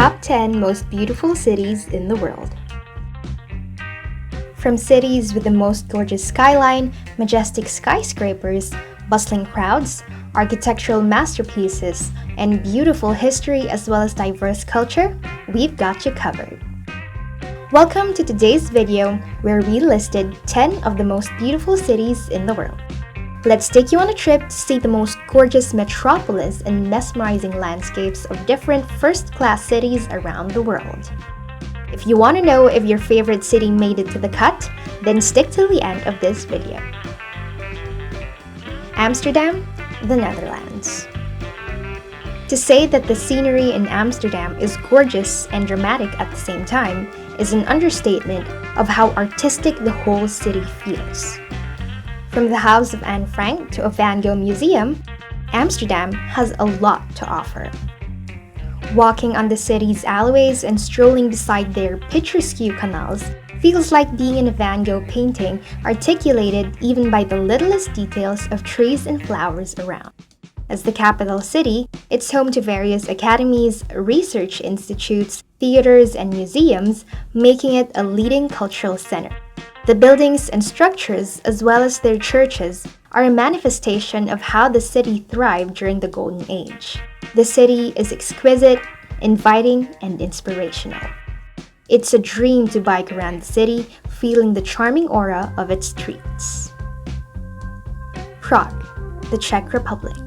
Top 10 Most Beautiful Cities in the World. From cities with the most gorgeous skyline, majestic skyscrapers, bustling crowds, architectural masterpieces, and beautiful history as well as diverse culture, we've got you covered. Welcome to today's video where we listed 10 of the most beautiful cities in the world. Let's take you on a trip to see the most gorgeous metropolis and mesmerizing landscapes of different first-class cities around the world. If you want to know if your favorite city made it to the cut, then stick till the end of this video. Amsterdam, the Netherlands. To say that the scenery in Amsterdam is gorgeous and dramatic at the same time is an understatement of how artistic the whole city feels. From the house of Anne Frank to a Van Gogh museum, Amsterdam has a lot to offer. Walking on the city's alleyways and strolling beside their picturesque canals feels like being in a Van Gogh painting articulated even by the littlest details of trees and flowers around. As the capital city, it's home to various academies, research institutes, theaters, and museums, making it a leading cultural center. The buildings and structures, as well as their churches, are a manifestation of how the city thrived during the Golden Age. The city is exquisite, inviting, and inspirational. It's a dream to bike around the city, feeling the charming aura of its streets. Prague, the Czech Republic.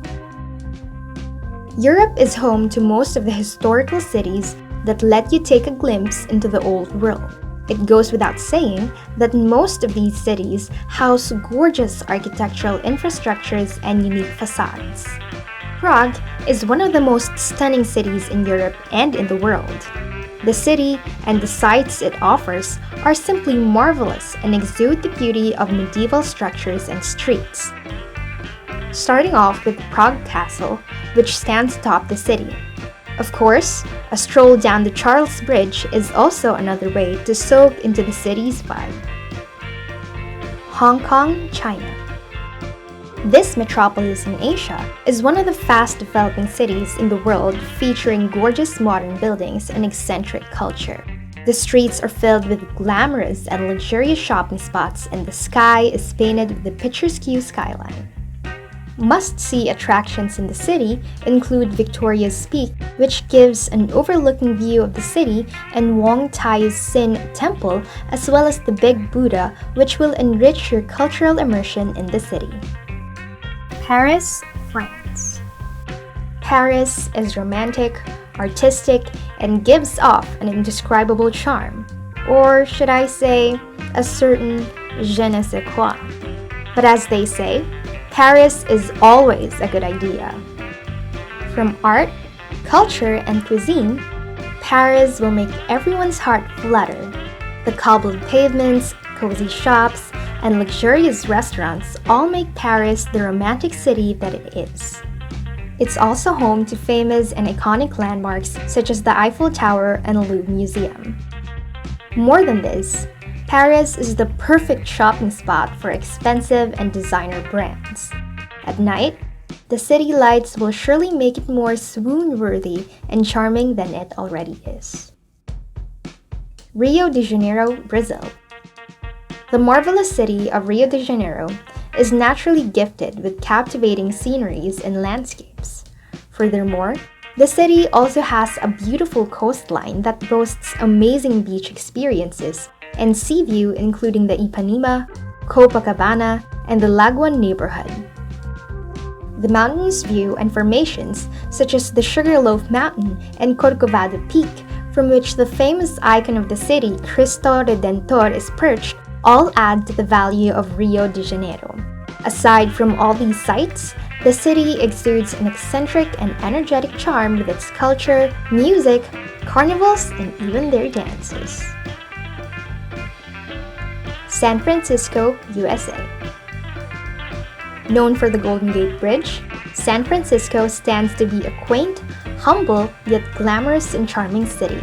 Europe is home to most of the historical cities that let you take a glimpse into the old world. It goes without saying that most of these cities house gorgeous architectural infrastructures and unique facades. Prague is one of the most stunning cities in Europe and in the world. The city and the sights it offers are simply marvelous and exude the beauty of medieval structures and streets. Starting off with Prague Castle, which stands atop the city. Of course, a stroll down the Charles Bridge is also another way to soak into the city's vibe. Hong Kong, China. This metropolis in Asia is one of the fast-developing cities in the world, featuring gorgeous modern buildings and eccentric culture. The streets are filled with glamorous and luxurious shopping spots, and the sky is painted with the picturesque skyline. Must-see attractions in the city include Victoria's Peak, which gives an overlooking view of the city, and Wong Tai Sin Temple, as well as the Big Buddha, which will enrich your cultural immersion in the city. Paris, France. Paris is romantic, artistic, and gives off an indescribable charm. Or should I say, a certain je ne sais quoi. But as they say, Paris is always a good idea. From art, culture, and cuisine, Paris will make everyone's heart flutter. The cobbled pavements, cozy shops, and luxurious restaurants all make Paris the romantic city that it is. It's also home to famous and iconic landmarks such as the Eiffel Tower and Louvre Museum. More than this, Paris is the perfect shopping spot for expensive and designer brands. At night, the city lights will surely make it more swoon-worthy and charming than it already is. Rio de Janeiro, Brazil. The marvelous city of Rio de Janeiro is naturally gifted with captivating sceneries and landscapes. Furthermore, the city also has a beautiful coastline that boasts amazing beach experiences and sea view, including the Ipanema, Copacabana, and the Lagoon neighborhood. The mountainous view and formations such as the Sugarloaf Mountain and Corcovado Peak, from which the famous icon of the city, Cristo Redentor, is perched, all add to the value of Rio de Janeiro. Aside from all these sights, the city exudes an eccentric and energetic charm with its culture, music, carnivals, and even their dances. San Francisco, USA. Known for the Golden Gate Bridge, San Francisco stands to be a quaint, humble, yet glamorous and charming city.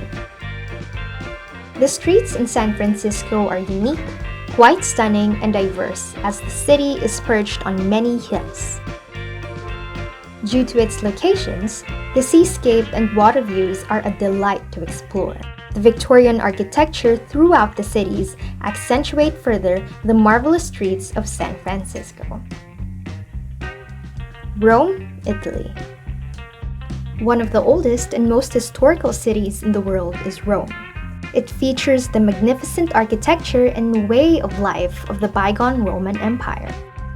The streets in San Francisco are unique, quite stunning, and diverse as the city is perched on many hills. Due to its locations, The seascape and water views are a delight to explore. The Victorian architecture throughout the cities accentuate further the marvelous streets of San Francisco. Rome, Italy. One of the oldest and most historical cities in the world is Rome. It features the magnificent architecture and way of life of the bygone Roman Empire.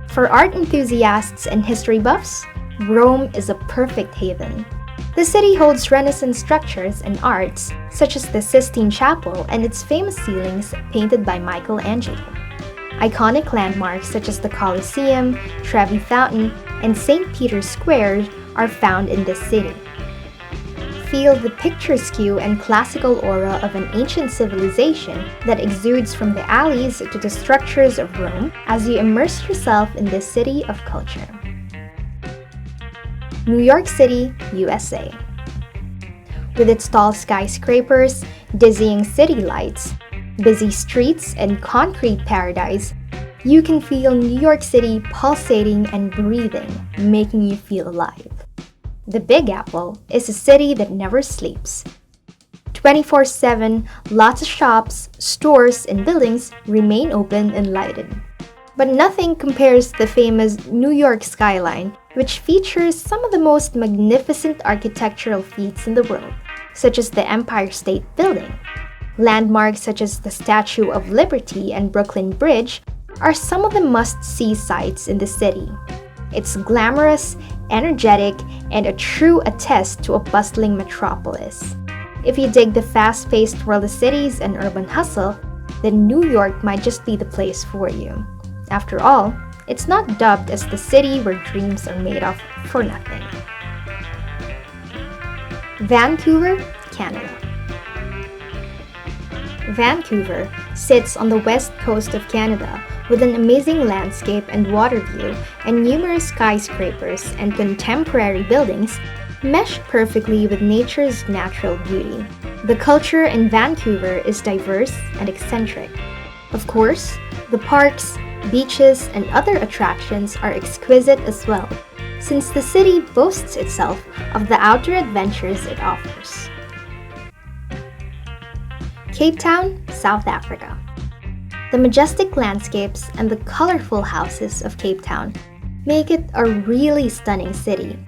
For art enthusiasts and history buffs, Rome is a perfect haven. The city holds Renaissance structures and arts, such as the Sistine Chapel and its famous ceilings painted by Michelangelo. Iconic landmarks such as the Colosseum, Trevi Fountain, and St. Peter's Square are found in this city. Feel the picturesque and classical aura of an ancient civilization that exudes from the alleys to the structures of Rome as you immerse yourself in this city of culture. New York City, USA. With its tall skyscrapers, dizzying city lights, busy streets, and concrete paradise, you can feel New York City pulsating and breathing, making you feel alive. The Big Apple is a city that never sleeps. 24/7, lots of shops, stores, and buildings remain open and lighted. But nothing compares to the famous New York skyline, which features some of the most magnificent architectural feats in the world, such as the Empire State Building. Landmarks such as the Statue of Liberty and Brooklyn Bridge are some of the must-see sights in the city. It's glamorous, energetic, and a true attest to a bustling metropolis. If you dig the fast-paced world of cities and urban hustle, then New York might just be the place for you. After all, it's not dubbed as the city where dreams are made of for nothing. Vancouver, Canada. Vancouver sits on the west coast of Canada with an amazing landscape and water view and numerous skyscrapers and contemporary buildings mesh perfectly with nature's natural beauty. The culture in Vancouver is diverse and eccentric. Of course, the parks, beaches, and other attractions are exquisite as well, since the city boasts itself of the outdoor adventures it offers. Cape Town, South Africa. The majestic landscapes and the colorful houses of Cape Town make it a really stunning city.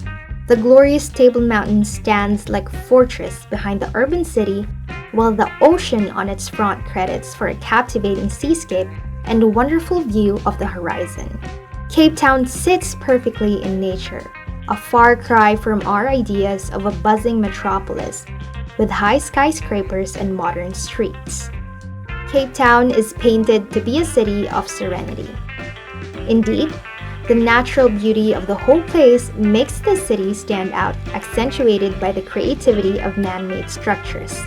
The glorious Table Mountain stands like a fortress behind the urban city, while the ocean on its front credits for a captivating seascape and a wonderful view of the horizon. Cape Town sits perfectly in nature, a far cry from our ideas of a buzzing metropolis with high skyscrapers and modern streets. Cape Town is painted to be a city of serenity. Indeed, the natural beauty of the whole place makes the city stand out, accentuated by the creativity of man-made structures.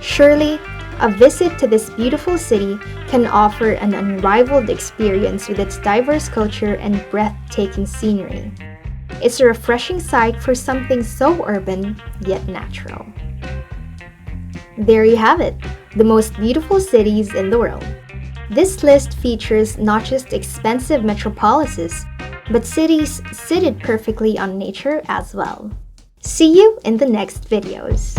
Surely, a visit to this beautiful city can offer an unrivaled experience with its diverse culture and breathtaking scenery. It's a refreshing sight for something so urban yet natural. There you have it, the most beautiful cities in the world. This list features not just expensive metropolises, but cities seated perfectly on nature as well. See you in the next videos.